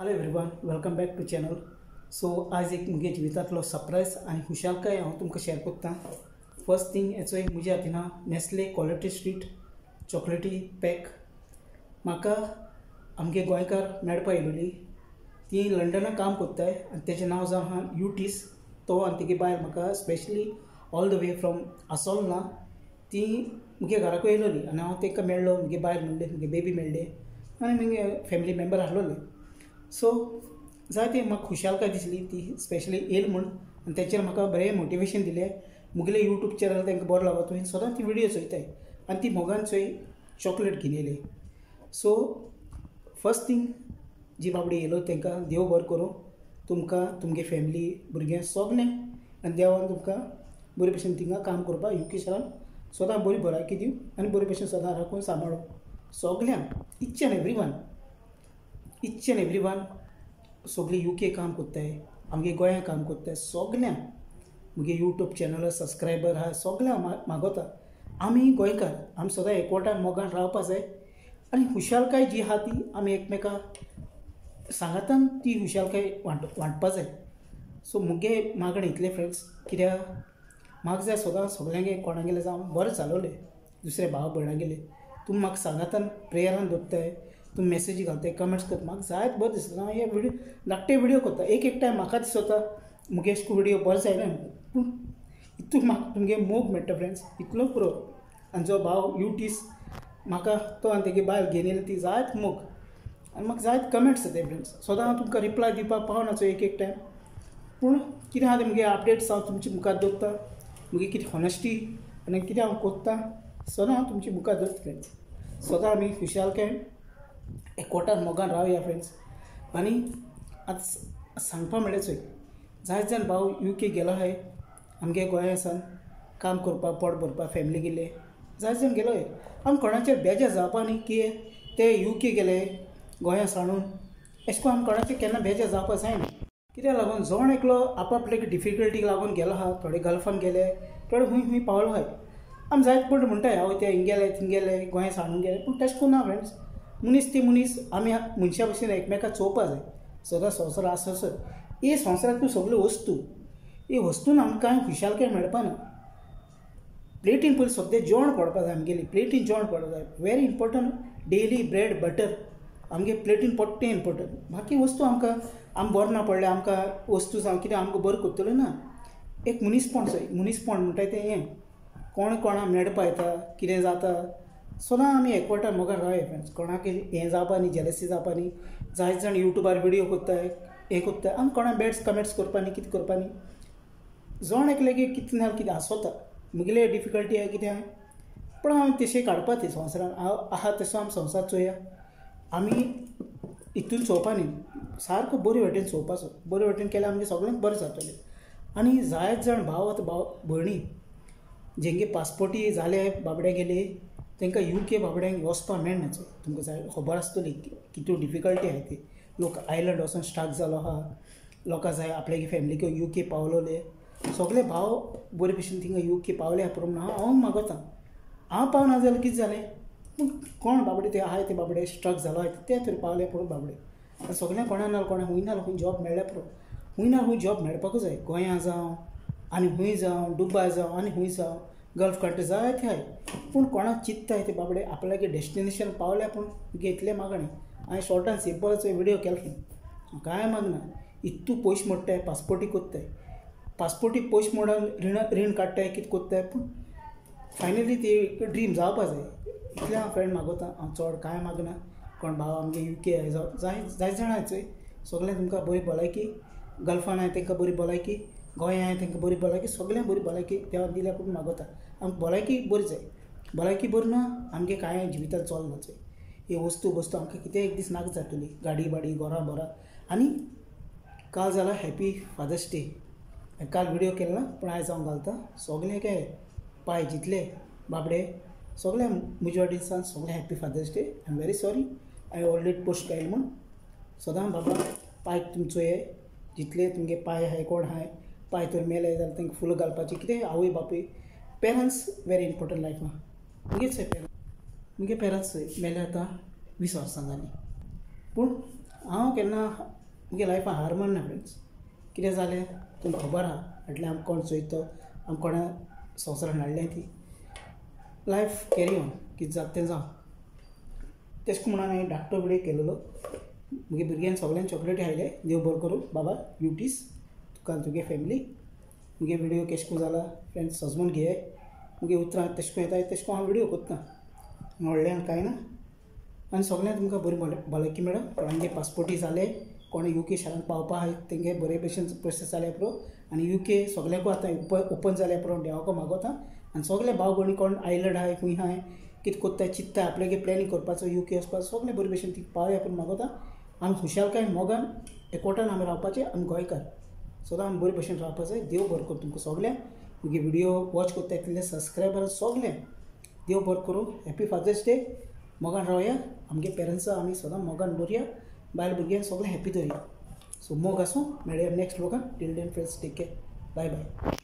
Hello everyone, welcome back to channel. So आज एक मुगे जिवितांतलो सरप्राईज आनी खुशालकाय हांव तुमकां शेअर करता. फर्स्ट थिंग हेचो एक म्हज्या हातीन नेस्ले क्वॉलिटी स्वीट चॉकलेटी पॅक. म्हाका आमगे गोंयकार मेळपा येयलोली. ती लंडनाक काम कोत्ताय आनी तेजें नांव जावन आहा युटीस. तो आनी तेगे बायल म्हाका specially all the way from Assolna ती मुगे घराक येयलोली आनी हांव ताका मेळ्ळो. मुगे बायल मेळ्ळी, मुगे बेबी मेळ्ळी आनी मुगे फॅमिली मेंबर आहलोले. सो जायते म्हाका खुशालकाय दिसली ती स्पेशली येयल म्हूण. आनी तेचेर म्हाका बरें मोटिवेशन दिलें. मुगेले यूट्यूब चॅनल तांकां बरो लागो, तुवें सदां ती विडियो चोयताय आनी ती मोगान चोय चॉकलेट घेवन येयली. सो फर्स्ट थिंग जी बाबडी येयलो तांकां देव बरो करूं. तुमकां तुमगे फॅमिली भुरग्यां सगलें आनी देवान तुमकां बरे भशेन थिंगा काम करपाक युकेशनान सदां बरी भलायकी दिवं आनी बरे भशेन सदां राखून सांबाळूं सगल्यांक. इच एंड एवरी वन सगळी यूके काम कोत्ताय, आमगे गोंया काम कोत्ताय सगल्यांक. मुगे यूट्यूब चॅनल सबस्क्रायबर आहा सगल्यांक मागोता आमी गोंयकार आमी सदां एकवटान मोगान रावपा जाय आनी खुशालकाय जी आहा ती आमी एकमेकाक सांगातान ती खुशालकाय वांटपा जाय. सो मुगे मागणें इतलें फ्रेंड्स, कित्याक म्हाका जाय सदां सगल्यांगे कोणागेले जावं बरें चालोलें. दुसरे भाव भयणागेले तुमी म्हाका सांगातान प्रेयरान दवरताय, तुमी मेसेजी घालताय, कमेंट्स करता, म्हाका जायत बरें दिसता. हांव हे विडियो धाकटे विडियो करता. एक टायम म्हाका दिसता मुगे अशें विडियो बरो जायना पूण इतून म्हाका तुमगे मोग मेळटा फ्रेंड्स, इतलो पुरो. आनी जो भाव युटीस म्हाका तो आनी तेगे बायल घेवन येयली ती जायत मोग आनी म्हाका जायत कमेंट्स येताय फ्रेंड्स. सदां हांव तुमकां रिप्लाय दिवपाक पावनाचो एक टायम, पूण कितें आहा तें मुगे अपडेट्स हांव तुमचे मुखार दवरता. मुगे कितें हॉनेस्टी आनी कितें हांव कोत्ता सदां हांव तुमचे मुखार दवरता फ्रेंड्स. सदां आमी खुशालकाय एकवटान मोगान रावया फ्रेंड्स. आनी आतां सांगपा म्हणल्यार चोय जायत जाण भाव यूके गेलो आहाय. आमगे गोंया सावन काम करपाक पोट भरपाक फॅमिली गेले जायत जाण गेलो आहाय. आमी कोणाचेर बेजार जावपा न्ही की ते यूके गेले गोंया साणून अशें करून आमी कोणाचेर केन्ना बेजार जावपा जायना. कित्याक लागून जोण एकलो आपआपले डिफिकल्टीक लागून गेलो आहा. थोडे गल्फान गेले, थोडे खूंय पावलो आहाय. आमी जायत पडटा म्हणटाय हांव ते हिंग गेले थिंग गेले गोंया साणून गेले, पूण तशें करून ना फ्रेंड्स. मनीस ती मनीस आमी मनशा भशेन एकमेकाक चोवपा जाय. सदां संवसार आससर हे संवसारांतल्यो सगल्यो वस्तू, हे वस्तून आमकां कांय खुशालकाय मेळपाना. प्लेटीन पयलीं सद्दां जेवण पडपा जाय. आमगेली प्लेटीन जेवण पडपा जाय. Very important. Daily bread butter आमगे प्लेटीन पडटा इम्पॉर्टंट. बाकी वस्तू आमकां आमी बरो ना पडले आमकां वस्तू जावं कितें आमकां बरें करतलो ना. एक मनीसपण जाय. मनीसपण म्हणटाय तें हें कोण कोणा मेळपा येता कितें जाता सदां आमी एकवटान मोगान रावया फ्रेंड्स. कोणाक हें जावपा न्ही, जेलसी जावपा न्ही. जायत जाण यूट्यूबार विडियो कोत्ताय हें कोत्ताय, आमी कोणा बॅड्स कमेंट्स करपा न्ही, कितें करपा न्ही. जोण एकले कितें ना कितें आसोता मुगेले डिफिकल्टी आहा कितें आहा, पूण हांव तशें काडपा ती संवसारान हांव आहा तसो आमी संवसार चोया. आमी हितून चोवपा न्ही, सारको बरे वाटेन चोवपाचो. बरे वाटेन केल्यार आमगे सगळ्यांक बरें जातलें. आनी जायत जाण भाव आतां भाव भयणी जेंगे पासपोर्टी जाले बाबडे गेले तांकां यूके बाबड्यांक वचपाक मेळनाचो. तुमकां जाय खबर आसतली कितू डिफिकल्टी आहाय ती. लोक आयलंड वचून स्टाक जालो आहा. लोकां जाय आपल्यागे फॅमिलीक यूके पावलोले. सगळे भाव बरे भशेन थिंगा यूके पावले पूण हांव मागोता. हांव पावना जाल्यार कितें जालें, पूण कोण बाबडे ते आहाय ते बाबडे स्ट्रक जालो आहाय ते तरी पावले पुरो बाबडे. आनी सगळ्यांक कोणा ना कोणा खूंय ना खूंय जॉब मेळ्ळ्या पुरो. खूंय ना खूंय जॉब मेळपाकूच जाय. गोंया जावं आनी खूंय जावं, दुबय जावं आनी खूंय जावं, गल्फ कंट्री जायते आहाय. पूण कोणाक चिंत्ताय ते बाबडे आपल्यागे डेस्टिनेशन पावल्या. पूण तुगे इतलें मागणें हांवें शॉर्ट आनी सिंपलचो विडियो केलो. कांय मागना. इतू पयशे मोडटाय पासपोर्टी कोत्ताय. पासपोर्टी पयशे मोडून रीण काडटाय कितें कोत्ताय, पूण फायनली ती ड्रीम जावपा जाय. इतलें हांव फ्रेंड मागोता. हांव चड कांय मागना. कोण भाव आमगे यूके आहाय जावं जायत जाण आहाय चोय सगळ्यांक तुमकां बरी भलायकी. गल्फान आहाय तांकां बरी भलायकी, गोंया आहाय तांकां बरी भलायकी, सगळ्यांक बरी भलायकी देवान दिल्या पूण मागोता. आमकां भलायकी बरी जाय. भलायकी बरी ना आमगे कांय जिवितांत चलना चोय. हे वस्तू आमकां कितें एक दीस नाका जातली. गाडी बाडी घरां बरा. आनी काल जाला हॅपी फादर्स डे. काल विडियो केलो ना पूण आयज हांव घालता. सगळ्यांक पाय जितले बाबडे सगळ्यांक म्हजे वाटेनसान सगळें happy father's day. I am very sorry हांवें ऑलरेडी पोस्ट केलें म्हूण. सदां बाबा पाय तुमचो हे जितले तुमगे पाय आहाय कोण आहाय पाय तर मेले जाल्यार तांकां फुलां घालपाची. कितें आवय बापूय पेरंट्स व्हेरी इम्पॉर्टंट लायफान. मुगे पेरंट्स मेले आतां 20 वर्सां जालीं. पूण हांव केन्ना म्हगे लायफान हार मानना फ्रेंड्स. कितें जालें तुमकां खबर आहा फाटल्यान आमकां कोण चोयतो आमकां कोणा संवसारान हाडलें ती लायफ कॅरी ऑन कितें जाता तें जावं. तेश म्हणून हांवें धाकटो व्हिडियो केलेलो. म्हगे भुरग्यांक सगळ्यांक चॉकलेटी खायले. देव बरो करूं बाबा ब्युटीज तुका आनी तुगे फॅमिली. म्हगे व्हिडियो केश को जाला फ्रेंड्स सजमून घे. म्हगे उतरां तेश को येताय तेश को हांव व्हिडियो कोत्ता. व्हडल्यान कांय ना आनी सगळ्यांक तुमकां बरी भलायकी मेळो. कोणांगे पासपोर्टी जाले कोण UK शारांत पावपा आहाय तेंगे बरे भशेन प्रोसेस जाल्या पुरो. आनी UK सगळ्यांकू आतां ओपन जाल्या पुरो देवाको मागोता. आनी सगळे भाव भयणी कोण आयलंड आहाय खूंय आहाय कितें कोत्ताय चित्ताय आपल्यागे प्लॅनिंग करपाचो UK वचपाचो सगळे बरे भशेन ती पावया पूण मागोता. आमी खुशालकाय मोगान एकवटान आमी रावपाचें. आमी गोंयकार सदां आमी बरे भशेन रावपा जाय. देव बरो करूं तुमकां सगळ्यांक. म्हगे व्हिडियो वॉच कोत्ताय तितले सबस्क्रायबर सगळ्यांक देव बरो करूं. Happy father's day. मोगान रावया. आमगे पेरंट्सां आमी सदां मोगान दवरया. बायल भुरग्यांक सगळें हॅपी दवरया. सो मोग आसूं मेळया नेक्स्ट व्लॉगान. Till then friends take care. Bye bye.